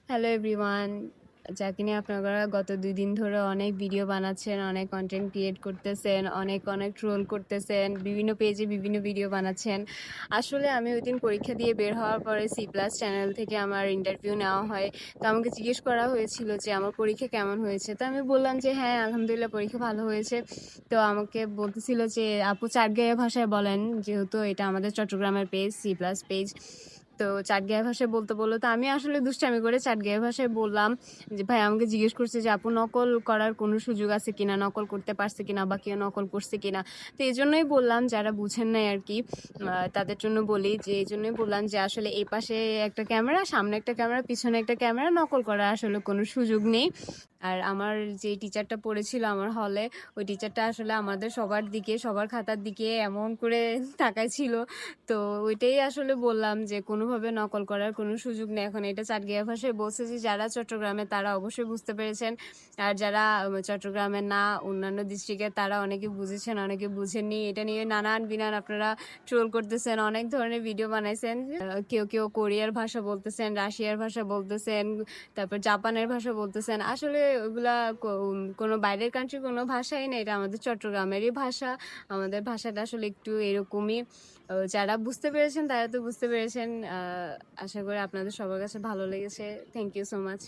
Hello everyone, যাকে নিয়ে আপনারা গত 2 দিন ধরে অনেক ভিডিও বানাচ্ছেন, অনেক কন্টেন্ট ক্রিয়েট করতেছেন, অনেক ট্রোল করতেছেন, বিভিন্ন পেজে বিভিন্ন ভিডিও বানাচ্ছেন। আসলে আমি ওই দিন পরীক্ষা দিয়ে বের হওয়ার পরে সি প্লাস চ্যানেল থেকে আমার ইন্টারভিউ নেওয়া হয়। তো আমাকে জিজ্ঞেস করা হয়েছিল যে আমার পরীক্ষা কেমন হয়েছে। তো আমি বললাম যে হ্যাঁ আলহামদুলিল্লাহ পরীক্ষা ভালো হয়েছে। তো আমাকে বলতেছিল যে আপু চাটগাঁইয়া ভাষায় বলেন, যেহেতু এটা আমাদের চট্টগ্রামের পেজ, সি প্লাস পেজ। তো চাটগাঁইয়া ভাষায় বলতে বললো, তো আমি আসলে দুষ্টামি করে চাটগাঁইয়া ভাষায় বললাম যে ভাই আমাকে জিজ্ঞেস করছে যে আপু নকল করার কোনো সুযোগ আছে কিনা, নকল করতে পারছে কিনা বা কেউ নকল করছে কিনা। তো এই জন্যই বললাম, যারা বুঝেন নাই আর কি তাদের জন্য বলি, যে এই জন্যই বললাম যে আসলে এই পাশে একটা ক্যামেরা, সামনে একটা ক্যামেরা, পিছনে একটা ক্যামেরা, নকল করার আসলে কোনো সুযোগ নেই। আর আমার যে টিচারটা পড়েছিল আমার হলে, ওই টিচারটা আসলে আমাদের সবার দিকে, সবার খাতার দিকে এমন করে তাকাইছিল। তো ওইটাই আসলে বললাম যে কোনোভাবে নকল করার কোনো সুযোগ নেই। এখন এটা চাটগাঁইয়া ভাষায় বলছে যে যারা চট্টগ্রামে তারা অবশ্যই বুঝতে পেরেছেন, আর যারা চট্টগ্রামে না অন্যান্য ডিস্ট্রিক্টে তারা অনেকে বুঝেছেন, অনেকে বুঝেননি। এটা নিয়ে নানান বিনান আপনারা ট্রোল করতেছেন, অনেক ধরনের ভিডিও বানাইছেন। কেউ কেউ কোরিয়ার ভাষা বলতেছেন, রাশিয়ার ভাষা বলতেছেন, তারপর জাপানের ভাষা বলতেছেন। আসলে ওগুলা কোনো বাইরের কান্ট্রির কোনো ভাষাই না, এটা আমাদের চট্টগ্রামেরই ভাষা। আমাদের ভাষাটা আসলে একটু এরকমই। যারা বুঝতে পেরেছেন তারা তো বুঝতে পেরেছেন। আশা করি আপনাদের সবার কাছে ভালো লেগেছে। Thank you so much.